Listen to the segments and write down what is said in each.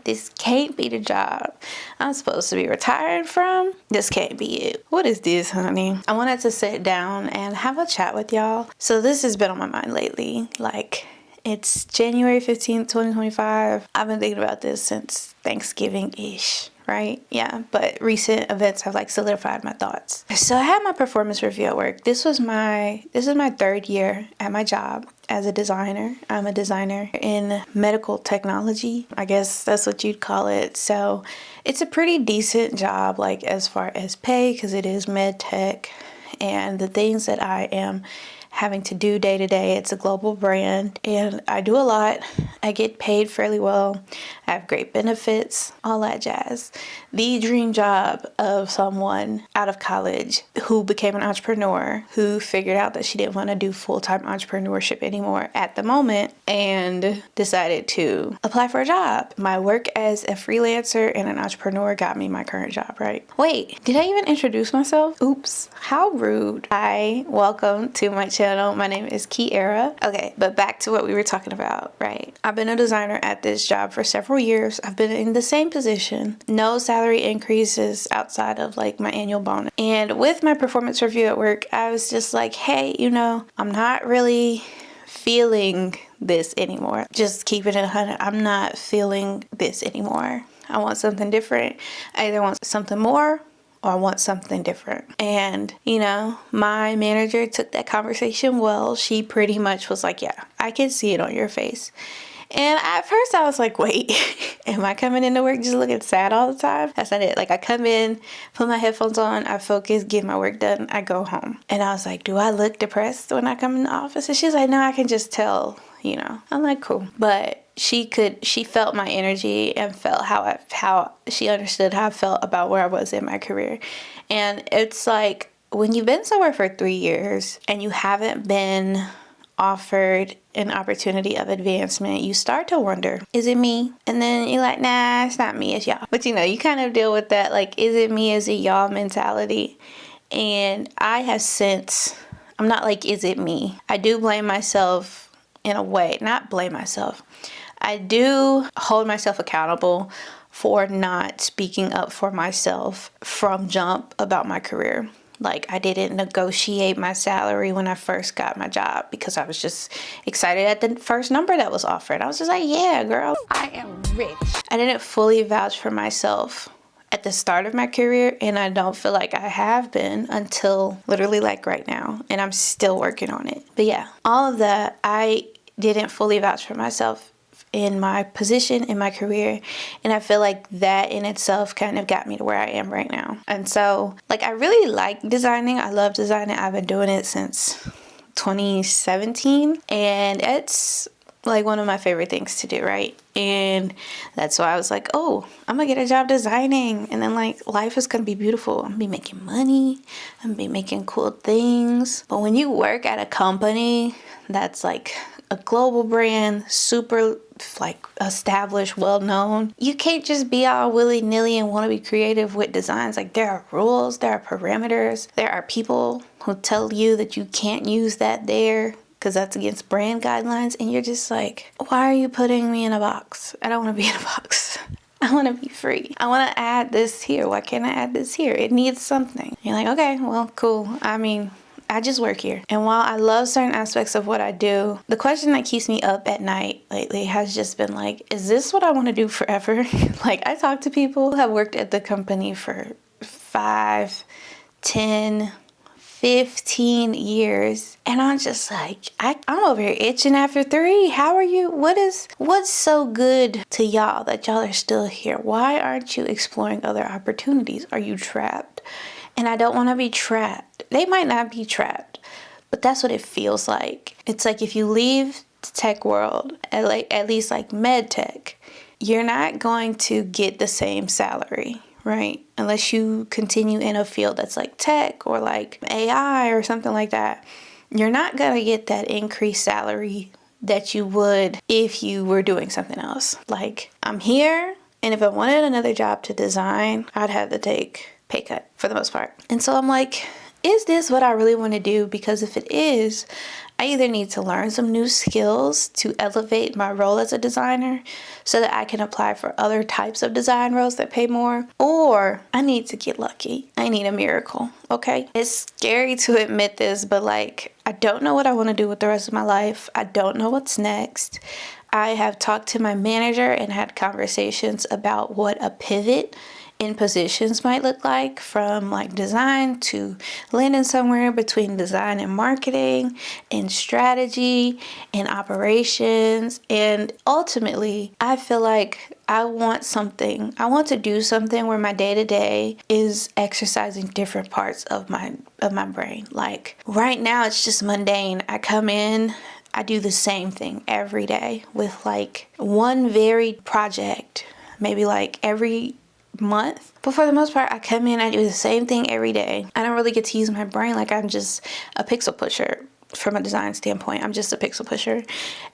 this can't be the job I'm supposed to be retiring from. This can't be it. What is this, honey? I wanted to sit down and have a chat with y'all. So this has been on my mind lately. Like, it's January 15th, 2025. I've been thinking about this since Thanksgiving-ish. Right? Yeah, but recent events have like solidified my thoughts. So I had my performance review at work. This is my 3rd year at my job as a designer. I'm a designer in medical technology. I guess that's what you'd call it. So it's a pretty decent job, like as far as pay, because it is med tech, and the things that I am having to do day to day. It's a global brand and I do a lot. I get paid fairly well. I have great benefits, all that jazz. The dream job of someone out of college who became an entrepreneur, who figured out that she didn't want to do full-time entrepreneurship anymore at the moment and decided to apply for a job. My work as a freelancer and an entrepreneur got me my current job, right? Wait, did I even introduce myself? Oops, how rude. Hi, welcome to my channel. My name is Kiera. Okay, but back to what we were talking about, right? I've been a designer at this job for several years. I've been in the same position. No salary increases outside of like my annual bonus. And with my performance review at work, I was just like, hey, I'm not really feeling this anymore. Just keeping it 100. I'm not feeling this anymore. I want something different. I either want something more or I want something different. And, my manager took that conversation well. She pretty much was like, yeah, I can see it on your face. And at first I was like, wait, am I coming into work just looking sad all the time? That's not it. Like, I come in, put my headphones on, I focus, get my work done, I go home. And I was like, do I look depressed when I come in the office? And she's like, no, I can just tell, I'm like, cool. But she felt my energy and felt how she understood how I felt about where I was in my career. And it's like, when you've been somewhere for 3 years and you haven't been offered an opportunity of advancement, you start to wonder, is it me? And then you're like, nah, it's not me, it's y'all. But you kind of deal with that, like, is it me, is it y'all mentality? And I have since, I'm not like, is it me? I do blame myself in a way, not blame myself. I do hold myself accountable for not speaking up for myself from jump about my career. Like, I didn't negotiate my salary when I first got my job because I was just excited at the first number that was offered. I was just like, yeah, girl, I am rich. I didn't fully vouch for myself at the start of my career, and I don't feel like I have been until literally like right now, and I'm still working on it. But yeah, all of that, I didn't fully vouch for myself in my position in my career, and I feel like that in itself kind of got me to where I am right now. And so, like, I really like designing. I love designing. I've been doing it since 2017, and it's like one of my favorite things to do, right? And that's why I was like, oh, I'm gonna get a job designing, and then like life is gonna be beautiful. I'm gonna be making money, I'm gonna be making cool things. But when you work at a company that's like a global brand, super like established, well known, you can't just be all willy-nilly and want to be creative with designs. Like, there are rules, there are parameters, there are people who tell you that you can't use that there because that's against brand guidelines, and you're just like, why are you putting me in a box? I don't want to be in a box. I want to be free. I want to add this here. Why can't I add this here? It needs something. You're like, okay, well, cool. I just work here. And while I love certain aspects of what I do, the question that keeps me up at night lately has just been like, is this what I want to do forever? Like, I talk to people who have worked at the company for 5, 10, 15 years, and I'm just like, I'm over here itching after 3. How are you? What's so good to y'all that y'all are still here? Why aren't you exploring other opportunities? Are you trapped? And I don't want to be trapped. They might not be trapped, but that's what it feels like. It's like, if you leave the tech world, at least like med tech, you're not going to get the same salary, right? Unless you continue in a field that's like tech or like AI or something like that. You're not going to get that increased salary that you would if you were doing something else. Like, I'm here, and if I wanted another job to design, I'd have to take pay cut for the most part. And so I'm like, is this what I really want to do? Because if it is, I either need to learn some new skills to elevate my role as a designer so that I can apply for other types of design roles that pay more, or I need to get lucky. I need a miracle, okay? It's scary to admit this, but like, I don't know what I want to do with the rest of my life. I don't know what's next. I have talked to my manager and had conversations about what a pivot in positions might look like, from like design to landing somewhere between design and marketing and strategy and operations. And ultimately, I feel like I want to do something where my day-to-day is exercising different parts of my brain. Like right now, it's just mundane. I come in, I do the same thing every day with like one varied project, maybe like every month. But for the most part, I come in, I do the same thing every day. I don't really get to use my brain. Like I'm just a pixel pusher. From a design standpoint, I'm just a pixel pusher.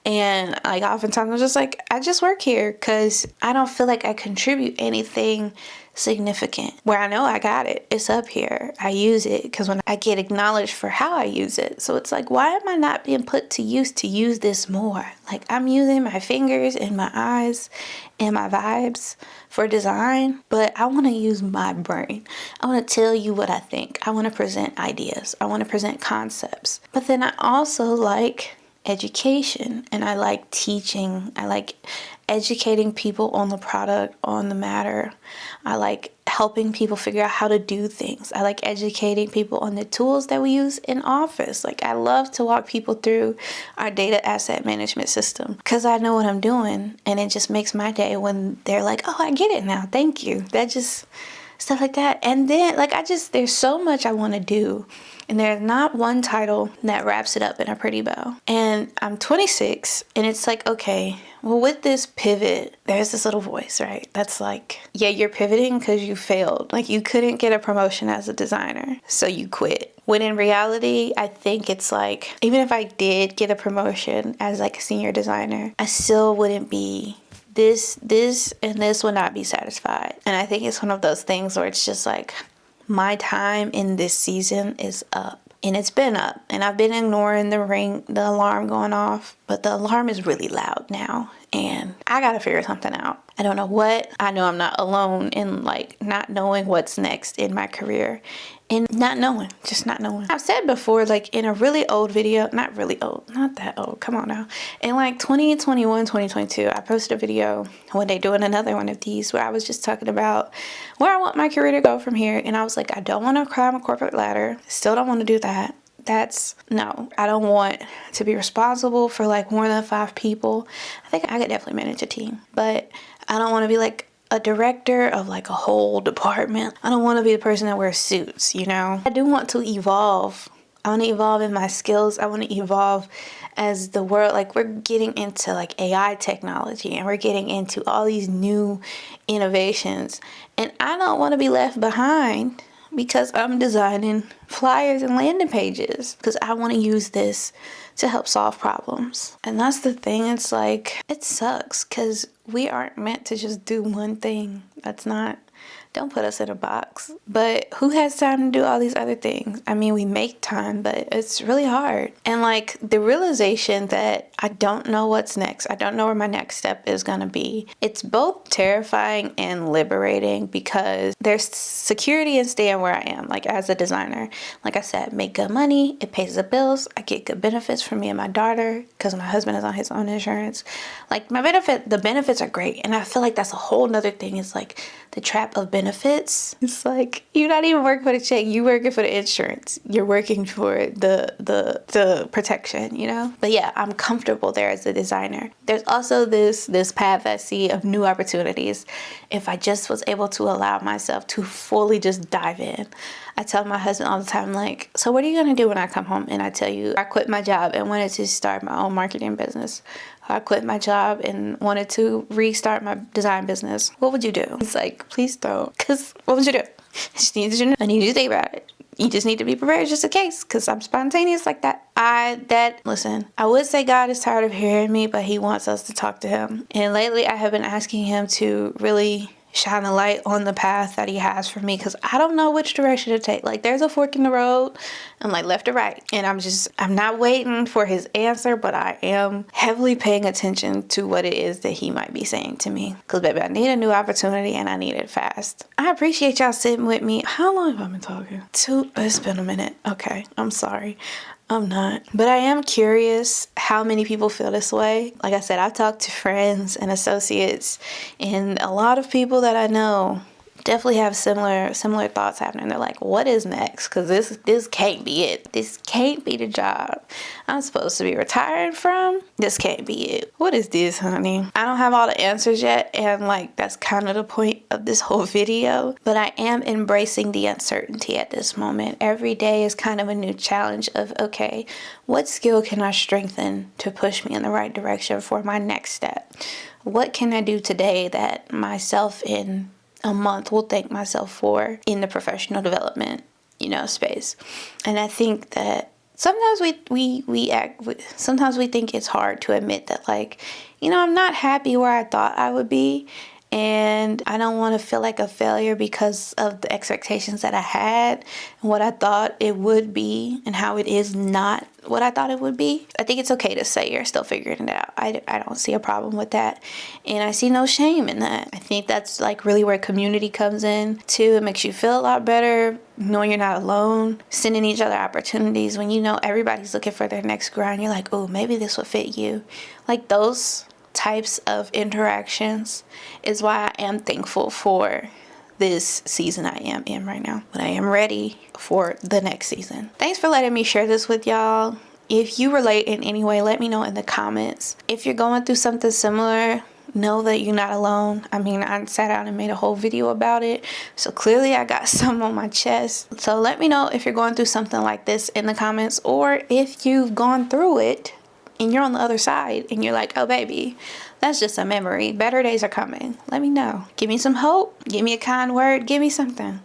And like oftentimes I'm just like, I just work here because I don't feel like I contribute anything significant. Where I know I got it, it's up here. I use it because when I get acknowledged for how I use it. So it's like, why am I not being put to use this more? Like I'm using my fingers and my eyes and my vibes for design, but I want to use my brain. I want to tell you what I think. I want to present ideas. I want to present concepts. But then I also like education and I like teaching. I like educating people on the product, on the matter. I like helping people figure out how to do things. I like educating people on the tools that we use in office. Like I love to walk people through our data asset management system because I know what I'm doing, and it just makes my day when they're like, oh, I get it now. Thank you. That just stuff like that. And then like there's so much I want to do. And there's not one title that wraps it up in a pretty bow. And I'm 26, and it's like, okay, well, with this pivot, there's this little voice, right? That's like, yeah, you're pivoting because you failed. Like you couldn't get a promotion as a designer, so you quit. When in reality, I think it's like, even if I did get a promotion as like a senior designer, I still wouldn't be this and this would not be satisfied. And I think it's one of those things where it's just like, my time in this season is up, and it's been up, and I've been ignoring the alarm going off, but the alarm is really loud now, and I gotta figure something out. I don't know what. I know I'm not alone in like not knowing what's next in my career, and just not knowing. I've said before, like in a really old video, not that old, come on now. In like 2021, 2022, I posted a video one day doing another one of these where I was just talking about where I want my career to go from here. And I was like, I don't want to climb a corporate ladder. Still don't want to do that. I don't want to be responsible for like more than 5 people. I think I could definitely manage a team, but I don't want to be like a director of like a whole department. I don't want to be the person that wears suits, you know? I do want to evolve. I want to evolve in my skills. I want to evolve as the world, like we're getting into like AI technology and we're getting into all these new innovations. And I don't want to be left behind because I'm designing flyers and landing pages because I want to use this to help solve problems. And that's the thing. It's like, it sucks because we aren't meant to just do one thing. Don't put us in a box. But who has time to do all these other things? I mean, we make time, but it's really hard. And like the realization that I don't know what's next. I don't know where my next step is going to be. It's both terrifying and liberating because there's security in staying where I am. Like as a designer, like I said, make good money. It pays the bills. I get good benefits for me and my daughter because my husband is on his own insurance. Like the benefits are great. And I feel like that's a whole nother thing. It's like the trap of benefits. It's like you're not even working for the check, you working for the insurance. You're working for the protection, you know? But yeah, I'm comfortable there as a designer. There's also this path I see of new opportunities if I just was able to allow myself to fully just dive in. I tell my husband all the time, like, so what are you going to do when I come home? And I tell you, I quit my job and wanted to start my own marketing business. I quit my job and wanted to restart my design business. What would you do? He's like, please don't. Because what would you do? I need you to think about it. You just need to be prepared just in case, because I'm spontaneous like that. Listen, I would say God is tired of hearing me, but he wants us to talk to him. And lately I have been asking him to really shine a light on the path that he has for me, because I don't know which direction to take. Like, there's a fork in the road. I'm like left or right, and I'm not waiting for his answer, but I am heavily paying attention to what it is that he might be saying to me, because baby, I need a new opportunity and I need it fast. I appreciate y'all sitting with me. How long have I been talking? It's been a minute. Okay, I'm sorry. I'm not. But I am curious how many people feel this way. Like I said, I've talked to friends and associates, and a lot of people that I know definitely have similar thoughts happening. They're like, what is next? Because this can't be it. This can't be the job I'm supposed to be retiring from. This can't be it. What is this, honey? I don't have all the answers yet, and like that's kind of the point of this whole video. But I am embracing the uncertainty at this moment. Every day is kind of a new challenge of, okay, what skill can I strengthen to push me in the right direction for my next step? What can I do today that myself in a month will thank myself for in the professional development, space? And I think that sometimes sometimes we think it's hard to admit that, like, I'm not happy where I thought I would be, and I don't want to feel like a failure because of the expectations that I had and what I thought it would be and how it is not what I thought it would be. I think it's okay to say you're still figuring it out. I don't see a problem with that. And I see no shame in that. I think that's like really where community comes in too. It makes you feel a lot better knowing you're not alone, sending each other opportunities when everybody's looking for their next grind. You're like, oh, maybe this will fit you. Like those types of interactions is why I am thankful for this season I am in right now, but I am ready for the next season. Thanks for letting me share this with y'all. If you relate in any way, let me know in the comments. If you're going through something similar, know that you're not alone. I mean, I sat down and made a whole video about it, so clearly I got some on my chest. So let me know if you're going through something like this in the comments, or if you've gone through it and you're on the other side and you're like, oh baby, that's just a memory. Better days are coming. Let me know. Give me some hope. Give me a kind word. Give me something.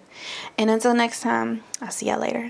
And until next time, I'll see y'all later.